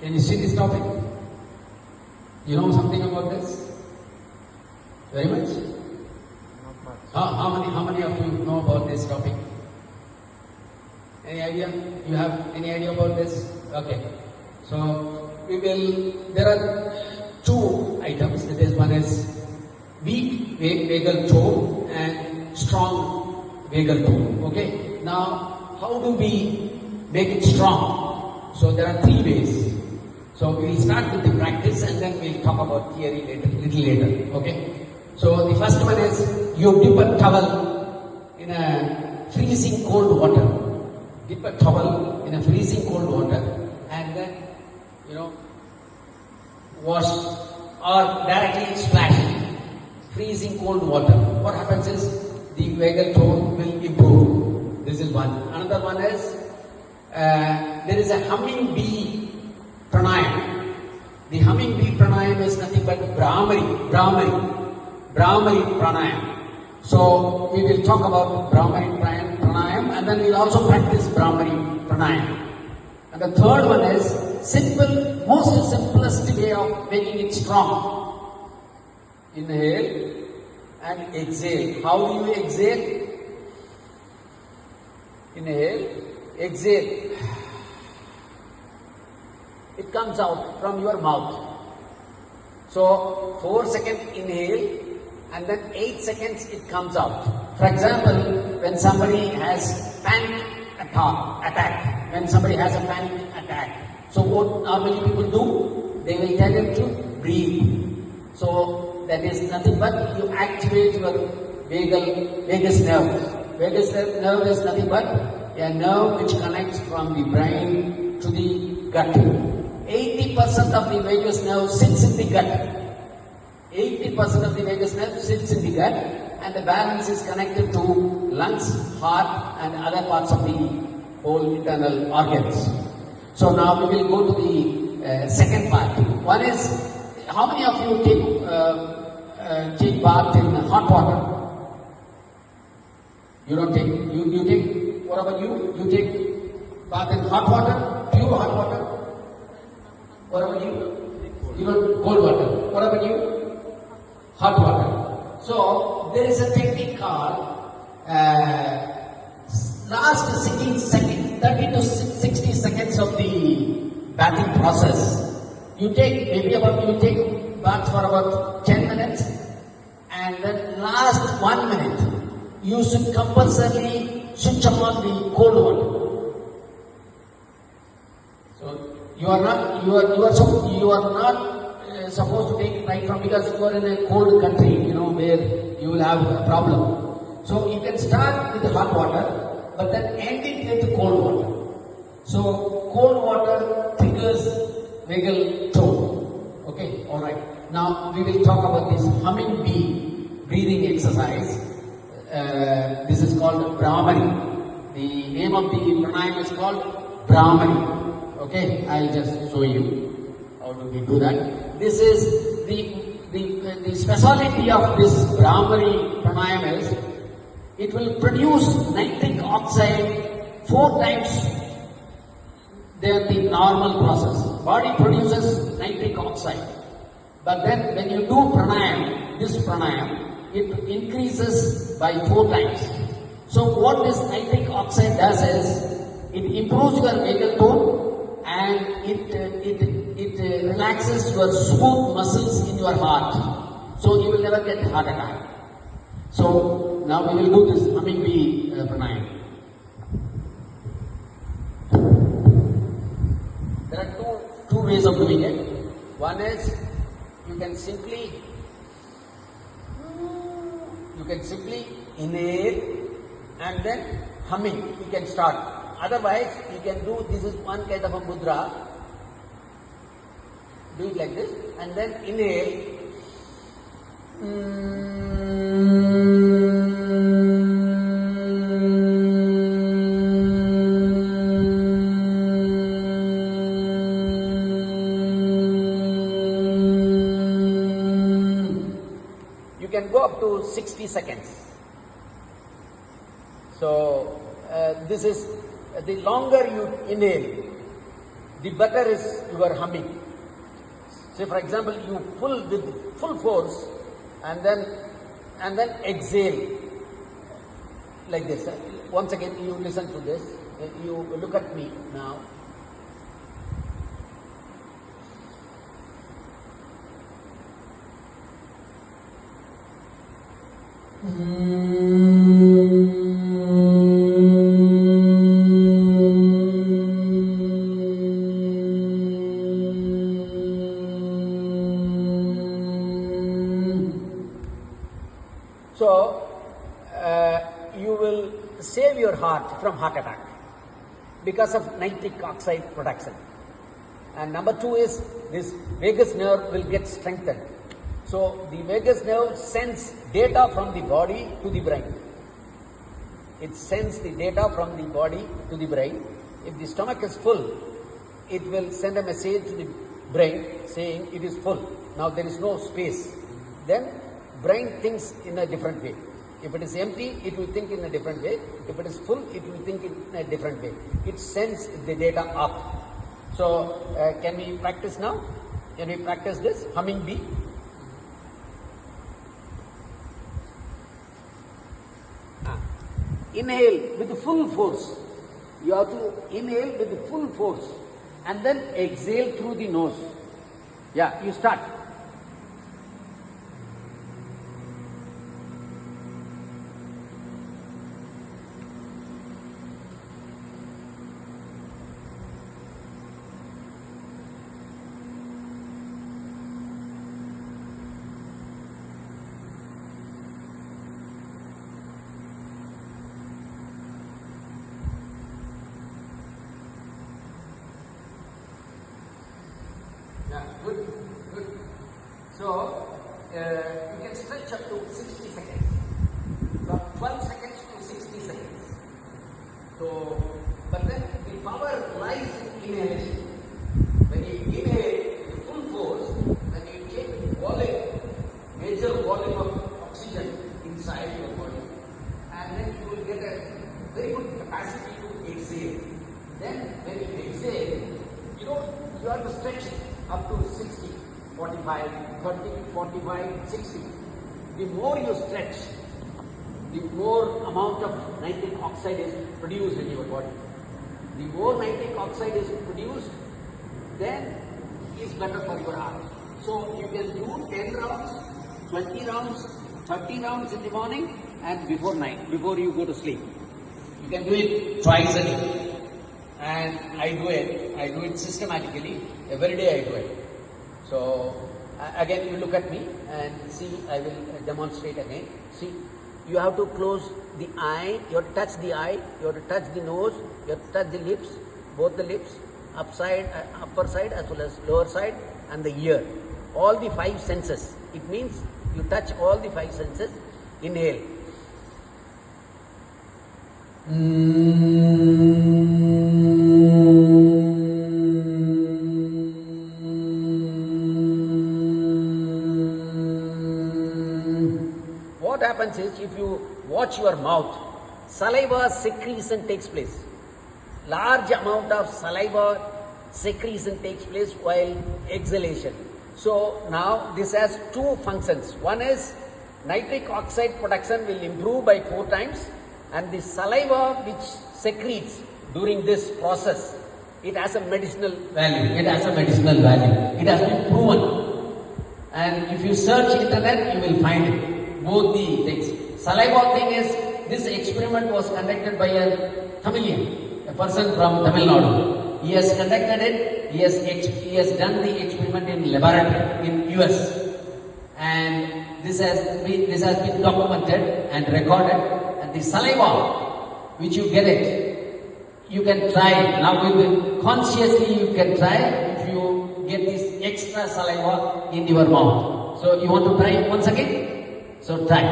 Can you see this topic? You know something about this? Very much? Not much. How many of you know about this topic? Any idea? You have any idea about this? Okay. So there are two items. That is, one is weak vagal tone and strong vagal tone. Okay. Now, how do we make it strong? So there are three ways. So we will start with the practice and then we'll talk about theory little later. Okay. So the first one is you dip a towel in a freezing cold water. Dip a towel in a freezing cold water and then, wash or directly splash freezing cold water. What happens is the vagal tone will improve. This is one. Another one is there is a humming bee pranayam. The humming bee pranayam is nothing but Brahmari pranayam. So we will talk about Brahmari pranayam and then we'll also practice Brahmari pranayam. And the third one is most simplest way of making it strong. Inhale and exhale. How do you exhale? Inhale, exhale. It comes out from your mouth. So 4 seconds inhale and then 8 seconds it comes out. For example, when somebody has panic attack, so what normally people do? They will tell you to breathe. So that is nothing but you activate your vagus nerve. Vagus nerve is nothing but a nerve which connects from the brain to the gut. 80% of the vagus nerve sits in the gut. 80% of the vagus nerve sits in the gut and the balance is connected to lungs, heart and other parts of the whole internal organs. So now we will go to the second part. One is, how many of you take bath in hot water? You don't take, you take, what about you? You take bath in hot water, pure hot water? What about you? You don't cold water. What about you? Hot water. So there is a technique called last 60 seconds, 30 to 60 seconds of the bathing process. You take bath for about 10 minutes and then last 1 minute you should compulsorily switch on the cold water. So you are not supposed to take it right from, because you are in a cold country, where you will have a problem. So you can start with the hot water, but then end it with cold water. So cold water triggers vagal tone. Okay, all right. Now we will talk about this humming bee breathing exercise. This is called Brahmari. The name of the pranayam is called Brahmari. Okay, I'll just show you how do we do that. This is the speciality of this Brahmari pranayam is it will produce nitric oxide 4 times than the normal process. Body produces nitric oxide. But then when you do this pranayam, it increases by 4 times. So what this nitric oxide does is, it improves your vagal tone and it relaxes your smooth muscles in your heart. So you will never get heart attack. So now we will do this humming bee pranayam. There are two ways of doing it. One is you can simply inhale and then humming. You can start. Otherwise, you can do, this is one kind of a mudra. Do it like this and then inhale. You can go up to 60 seconds. So, this is, the longer you inhale, the better is your humming. Say for example, you pull with full force and then exhale like this. Once again, you listen to this. You look at me now. So, you will save your heart from heart attack because of nitric oxide production. And number two is this vagus nerve will get strengthened. So, the vagus nerve sends data from the body to the brain. It sends the data from the body to the brain. If the stomach is full, it will send a message to the brain saying it is full. Now there is no space. Then brain thinks in a different way. If it is empty, it will think in a different way. If it is full, it will think in a different way. It sends the data up. So can we practice now? Can we practice this humming bee? Inhale with full force. You have to inhale with full force and then exhale through the nose. Yeah, you start. Yeah, good, good. So, you can stretch up to 60 seconds. From 12 seconds to 60 seconds. So, but then the power lies in inhalation. When you inhale with full force, then you take volume, major volume of oxygen inside your body. And then you will get a very good capacity to exhale. Then when you exhale, you have to stretch up to 60, 45, 30, 45, 60. The more you stretch, the more amount of nitric oxide is produced in your body. The more nitric oxide is produced, then is better for your heart. So you can do 10 rounds, 20 rounds, 30 rounds in the morning and before night, before you go to sleep. You can do it twice a day. And I do it systematically, every day I do it. So, again you look at me and see, I will demonstrate again. See, you have to close the eye, you have to touch the eye, you have to touch the nose, you have to touch the lips, both the lips, upper side as well as lower side, and the ear. All the 5 senses. It means you touch all the 5 senses. Inhale. What happens is, if you watch your mouth, saliva secretion takes place. Large amount of saliva secretion takes place while exhalation. So now this has 2 functions. One is nitric oxide production will improve by 4 times, and the saliva which secretes during this process, it has a medicinal value. It has a medicinal value. It has been proven. And if you search internet, you will find it. Both the things. Saliva thing is, this experiment was conducted by a Tamilian, a person from Tamil Nadu. He has conducted it. He has done the experiment in laboratory in US. And this has been documented and recorded. And the saliva which you get it, you can try now. Consciously you can try if you get this extra saliva in your mouth. So you want to try once again? So try.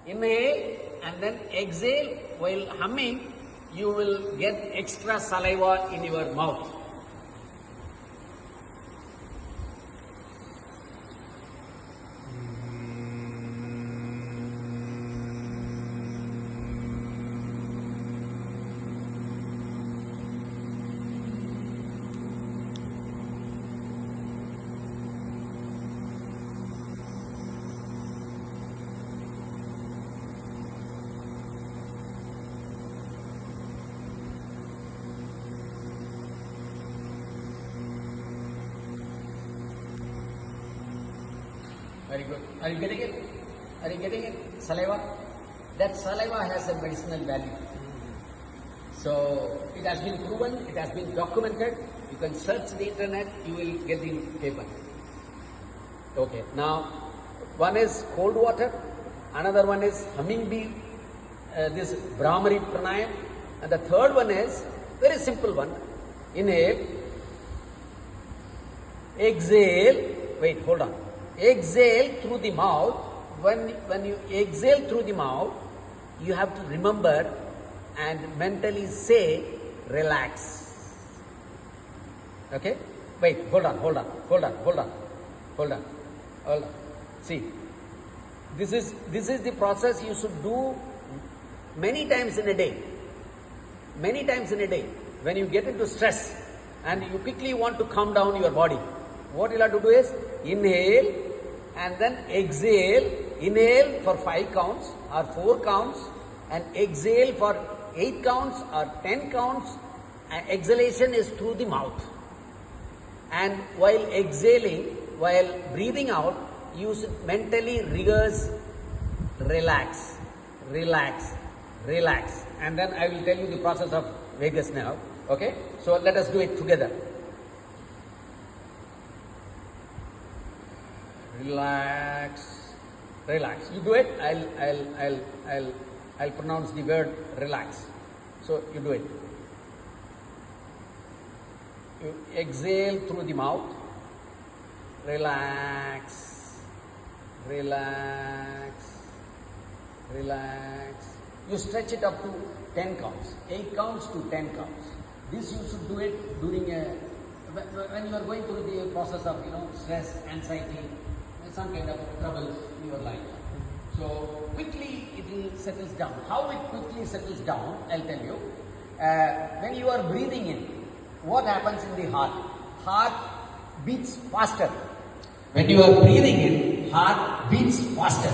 Inhale and then exhale while humming. You will get extra saliva in your mouth. Very good. Are you getting it? Are you getting it? Saliva? That saliva has a medicinal value. So it has been proven, it has been documented. You can search the internet, you will get the paper. Okay, now one is cold water, another one is humming bee, this Brahmari pranayam, and the third one is very simple one. Inhale, exhale, wait, hold on. Exhale through the mouth. When you exhale through the mouth, you have to remember and mentally say, relax. Okay? Wait, hold on. See, this is the process you should do many times in a day. Many times in a day. When you get into stress and you quickly want to calm down your body, what you'll have to do is inhale and then exhale. Inhale for 5 counts or 4 counts and exhale for 8 counts or 10 counts. And exhalation is through the mouth. And while exhaling, while breathing out, you should mentally rehearse, relax, relax, relax. And then I will tell you the process of vagus nerve. Okay? So let us do it together. Relax, relax. You do it. I'll pronounce the word relax. So you do it. You exhale through the mouth. Relax, relax, relax. You stretch it up to 10 counts, 8 counts to 10 counts. This you should do it during when you are going through the process of stress, anxiety, some kind of trouble in your life. So quickly it will settles down. How it quickly settles down, I'll tell you. When you are breathing in, what happens in the heart? Heart beats faster. When you are breathing in, heart beats faster.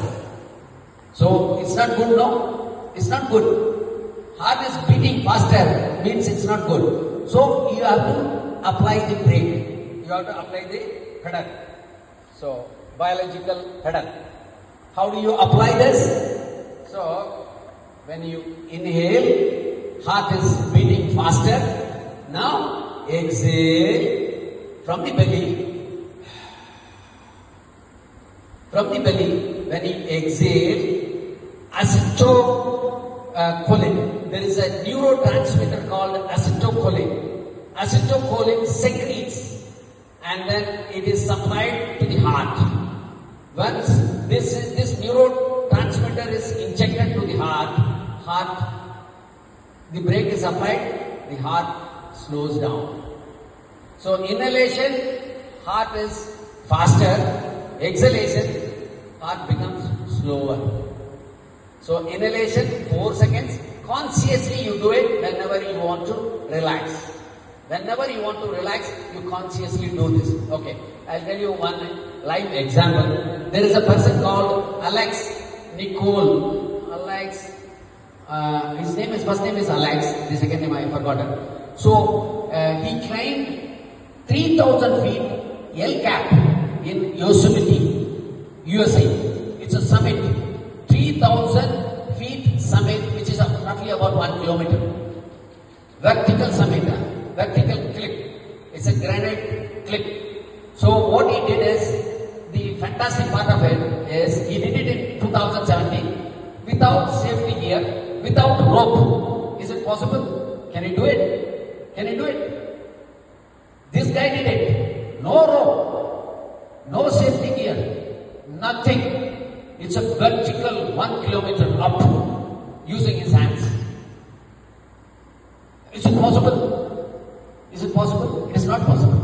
So it's not good, no? It's not good. Heart is beating faster, means it's not good. So you have to apply the brake. You have to apply the pedal. So biological pedal. How do you apply this? So when you inhale, heart is beating faster. Now exhale from the belly. From the belly, when you exhale, acetylcholine. There is a neurotransmitter called acetylcholine. Acetylcholine secretes and then it is supplied to the heart. Once this neurotransmitter is injected to the heart, the brake is applied, the heart slows down. So inhalation, heart is faster. Exhalation, heart becomes slower. So inhalation, 4 seconds. Consciously you do it whenever you want to relax. Whenever you want to relax, you consciously do this. Okay, I'll tell you one live example. There is a person called Alex Nicole. His first name is Alex. The second name I have forgotten. So he climbed 3,000 feet El Cap in Yosemite, USA. It's a summit, 3,000 feet summit, which is roughly about 1 kilometer. Vertical summit, vertical cliff. It's a granite cliff. So what he did is, the fantastic part of it is, he did it in 2017 without safety gear, without rope. Is it possible? Can he do it? Can he do it? This guy did it. No rope, no safety gear, nothing. It's a vertical 1 kilometer up using his hands. Is it possible? Is it possible? It is not possible.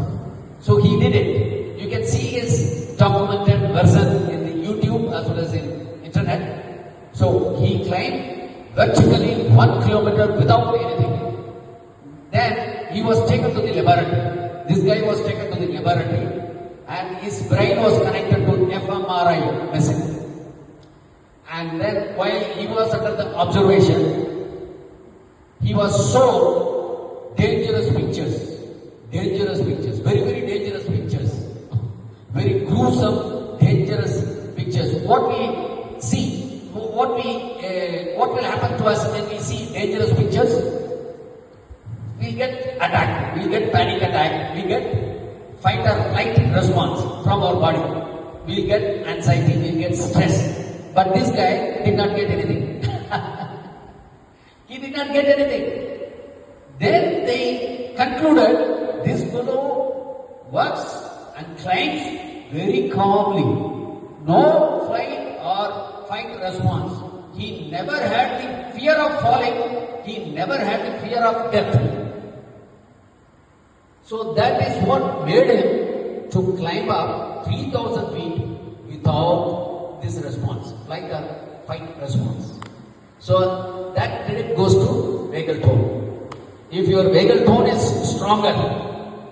So he did it. You can see his documented version in the YouTube as well as in internet. So he climbed vertically 1 kilometer without anything. Then he was taken to the laboratory. This guy was taken to the laboratory and his brain was connected to fMRI machine. And then while he was under the observation, he was shown dangerous pictures, very, very dangerous pictures, very gruesome, dangerous panic attack, we get fight or flight response from our body. We get anxiety, we get stress. But this guy did not get anything. He did not get anything. Then they concluded this fellow works and climbs very calmly. No flight or fight response. He never had the fear of falling. He never had the fear of death. So that is what made him to climb up 3,000 feet without this response, flight or fight response. So that credit goes to vagal tone. If your vagal tone is stronger,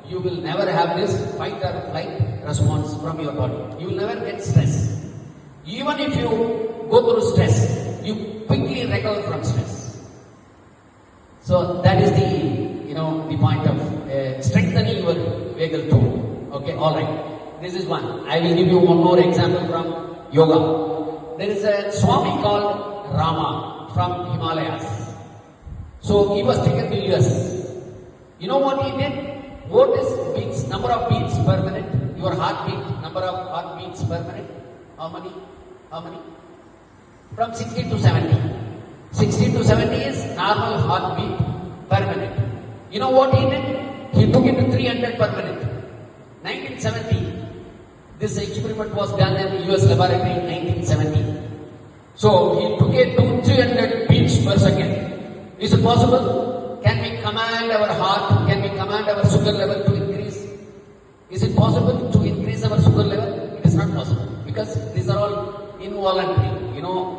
you will never have this fight or flight response from your body. You will never get stress. Even if you go through stress, you quickly recover from stress. So that is the point of strengthening your vagal tone. Okay, all right. This is one. I will give you one more example from yoga. There is a Swami called Rama from Himalayas. So he was taken to US. You know what he did? What is beats, number of beats per minute? Your heartbeat, number of heartbeats per minute? How many? From 60 to 70. 60 to 70 is normal heartbeat per minute. You know what he did? He took it to 300 per minute. 1970. This experiment was done in US laboratory in 1970. So he took it to 300 beats per second. Is it possible? Can we command our heart? Can we command our sugar level to increase? Is it possible to increase our sugar level? It is not possible because these are all involuntary.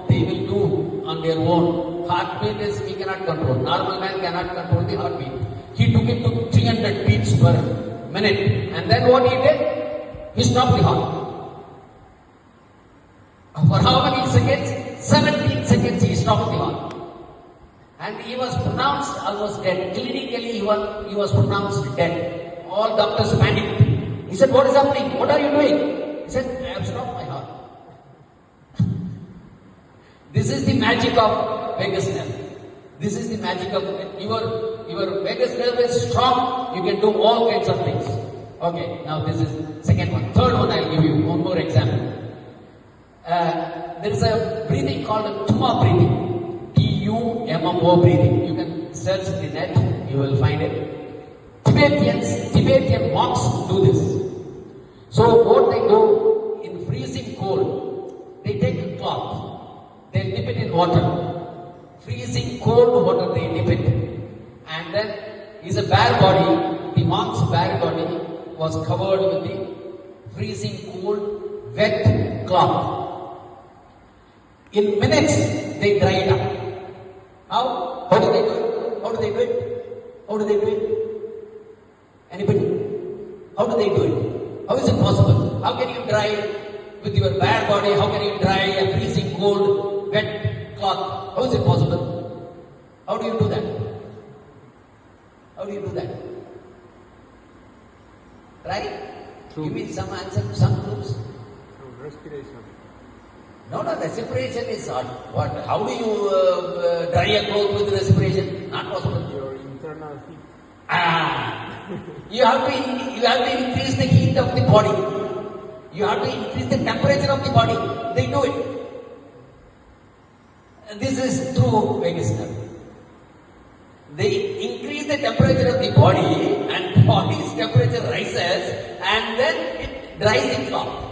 They will do on their own. Heartbeat is we cannot control. Normal man cannot control the heartbeat. He took it to 300 beats per minute. And then what he did? He stopped the heart. For how many seconds? 17 seconds he stopped the heart. And he was pronounced almost dead. Clinically he was pronounced dead. All doctors panicked. He said, what is happening? What are you doing? He said, I have stopped my heart. This is the magic of vagus nerve. This is the magic of your vagus nerve is strong. You can do all kinds of things. Okay, now this is second one. Third one, I'll give you one more example. There is a breathing called Tummo breathing. Tummo breathing. You can search the net, you will find it. Tibetan monks do this. So what they do in freezing cold, they take a cloth, they dip it in water. Freezing cold water they dip it. And then is a bare body, the monk's bare body was covered with the freezing cold wet cloth. In minutes they dry it up. How? How do they do it? How do they do it? How do they do it? Anybody? How do they do it? How is it possible? How can you dry with your bare body? How can you dry a freezing cold wet cloth? How is it possible? How do you do that? How do you do that? Right? True. Give me some answer, some clues. Through respiration. No, respiration is not. What? How do you dry a cloth with respiration? Not possible. Your internal heat. You have to increase the heat of the body. You have to increase the temperature of the body. They do it. This is through vagus nerve. They increase the temperature of the body and body's temperature rises and then it dries the cloth.